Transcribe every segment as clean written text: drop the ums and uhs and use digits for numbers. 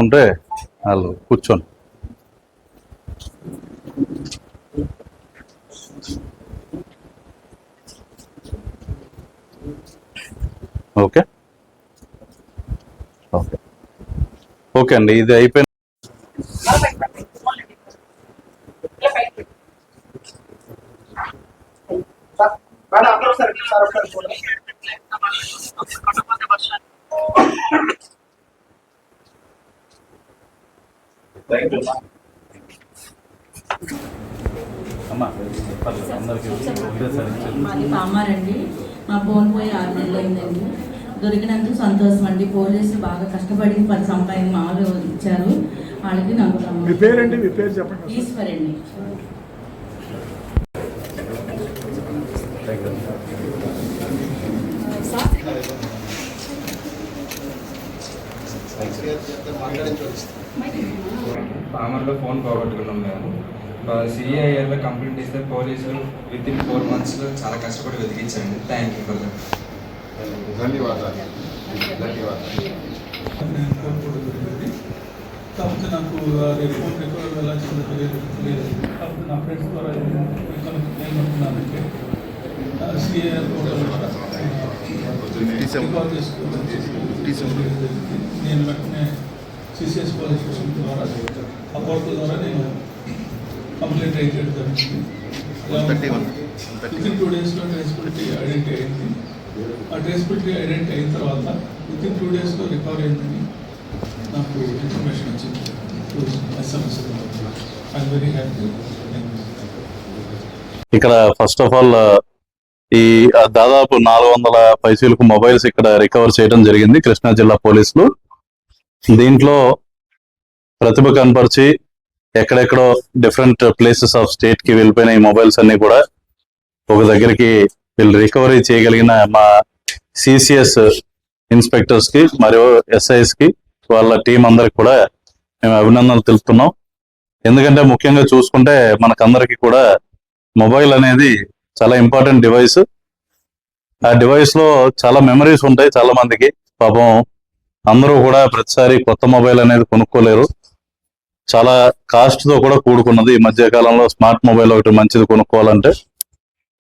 ఉంటే వాళ్ళు కూర్చోండి. ఓకే ఓకే ఓకే అండి, ఇది అయిపోయిన మాది పామారండి. మా ఫోన్ పోయి 6 నెలలు అయిందండి. దొరికినందుకు సంతోషం అండి. పోలీసులు బాగా కష్టపడి 10 సంపాదన మామూలు ఇచ్చారు. వాళ్ళకి నాకు ఈశ్వర్ అండి. పామర్లో ఫోన్ పోగొట్టుకున్నాం మేము. సిఐఏలో కంప్లైంట్ ఇస్తే పోలీసులు వితిన్ 4 monthsలో చాలా కష్టపడి వెతికించండి. Thank you for that. ధన్యవాదాలు. కాకపోతే నాకు ఫోన్ రికార్డ్ వెళ్ళాల్సింది లేదు. కాకపోతే నా ఫ్రెండ్స్ ద్వారా ఏమంటున్నానంటే సిఐఆర్ పోర్టల్ ద్వారా రికార్డ్ చేసుకోవాలి. నేను వెంటనే సిసిఎస్ పోలీస్ స్టేషన్ ద్వారా ఆ పోర్టల్ ద్వారా నేను కంప్లైంట్ రైట్ చేయడం జరిగింది. 2 daysలో ట్రేసిబిలిటీ ఐడెంటిటీ అయింది. ఆ ట్రేసిబిలిటీ ఐడెంటిటీ అయిన తర్వాత 2 daysలో రికవర్ అయిందని నాకు ఇన్ఫర్మేషన్ వచ్చింది. SMS I'm very happy. ఇక్కడ ఫస్ట్ ఆఫ్ ఆల్ ఈ దాదాపు 400 పైసలకు మొబైల్స్ ఇక్కడ రికవర్ చేయడం జరిగింది కృష్ణా జిల్లా పోలీసులు. దీంట్లో ప్రతిభ కనపరిచి ఎక్కడెక్కడో డిఫరెంట్ ప్లేసెస్ ఆఫ్ స్టేట్ కి వెళ్ళిపోయిన ఈ మొబైల్స్ అన్ని కూడా ఒక దగ్గరికి వీళ్ళు రికవరీ చేయగలిగిన మా సిసిఎస్ ఇన్స్పెక్టర్స్ కి మరియు ఎస్ఐస్ కి వాళ్ళ టీం అందరికి కూడా మేము అభినందనలు తెలుపుతున్నాం. ఎందుకంటే ముఖ్యంగా చూసుకుంటే మనకందరికి కూడా మొబైల్ అనేది చాలా ఇంపార్టెంట్ డివైస్. ఆ డివైస్ లో చాలా మెమరీస్ ఉంటాయి చాలా మందికి. పాపం అందరూ కూడా ప్రతిసారి కొత్త మొబైల్ అనేది కొనుక్కోలేరు. చాలా కాస్ట్ తో కూడా కూడుకున్నది. ఈ మధ్య కాలంలో స్మార్ట్ మొబైల్ ఒకటి మంచిది కొనుక్కోవాలంటే.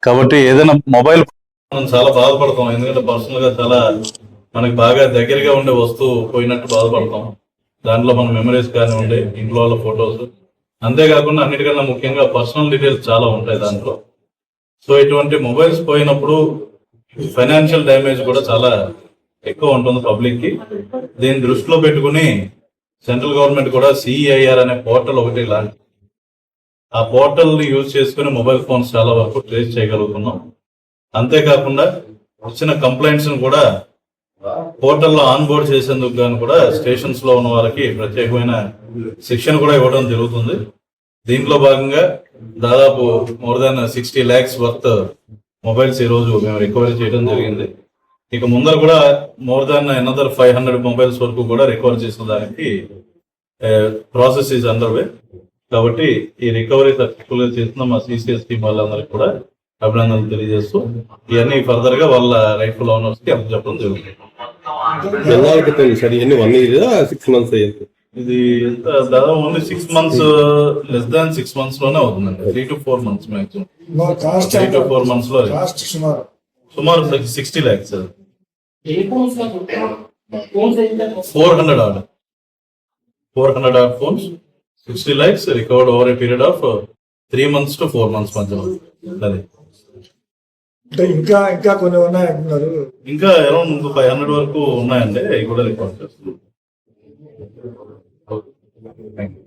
కాబట్టి ఏదైనా మొబైల్ మనం చాలా బాధపడతాం. ఎందుకంటే పర్సనల్ గా చాలా మనకి బాగా దగ్గరగా ఉండే వస్తువు పోయినట్టు బాధపడతాం. దాంట్లో మన మెమరీస్ కానివ్వండి, ఇంట్లో వాళ్ళ ఫొటోస్, అంతేకాకుండా అన్నిటికన్నా ముఖ్యంగా పర్సనల్ డీటెయిల్స్ చాలా ఉంటాయి దాంట్లో. సో ఇటువంటి మొబైల్స్ పోయినప్పుడు ఫైనాన్షియల్ డ్యామేజ్ కూడా చాలా ఎక్కువ ఉంటుంది పబ్లిక్ కి. దీన్ని దృష్టిలో పెట్టుకుని సెంట్రల్ గవర్నమెంట్ కూడా సిఐఆర్ అనే పోర్టల్ ఒకటి లాంటి ఆ పోర్టల్ ని యూజ్ చేసుకుని మొబైల్ ఫోన్స్ చాలా వరకు ట్రేస్ చేయగలుగుతున్నాం. అంతేకాకుండా వచ్చిన కంప్లైంట్స్ కూడా పోర్టల్లో ఆన్ బోర్డ్ చేసేందుకు గాను కూడా స్టేషన్స్ లో ఉన్న వారికి ప్రత్యేకమైన శిక్షణ కూడా ఇవ్వడం జరుగుతుంది. దీంట్లో భాగంగా దాదాపు more than 60 lakhs worth mobiles ఈ రోజు మేము రికవరీ చేయడం జరిగింది. ఇక ముందర కూడా మోర్ దాన్ అనదర్ 500 మొబైల్స్ వరకు కూడా రికవర్ చేసిన దానికి ప్రాసెస్ ఈజ్ అండర్ వే. కాబట్టి ఈ రికవరీ సక్సెస్ఫుల్ గా చేసిన మా సిసిఎస్ టీం వాళ్ళందరికీ కూడా అభినందనలు తెలియజేస్తూ ఇవన్నీ ఫర్దర్ గా వాళ్ళ రైట్ఫుల్ ఓనర్స్ కి అప్పచెప్పడం జరుగుతుంది. ఎన్నాళ్ళ క్రితం సార్ ఇవన్నీ 1 year 6 months అయ్యింది? ఇది దాదాపు only 6 months, less than 6 months లోనే అవుతుందండి. 3 to 4 months maximum. 3 to 4 months లో సుమారు 60 lakhs. 400 odd. 400 odd phones, 60 lakhs recovered over a period of 3 months to 4 months మధ్యలో. అది ఇంకా కొన్ని ఉన్నాయంటున్నారు. ఇంకా అరౌండ్ 500 వరకు ఉన్నాయండి, అవి కూడా రికార్డ్ చేస్తున్నాం. Thank you.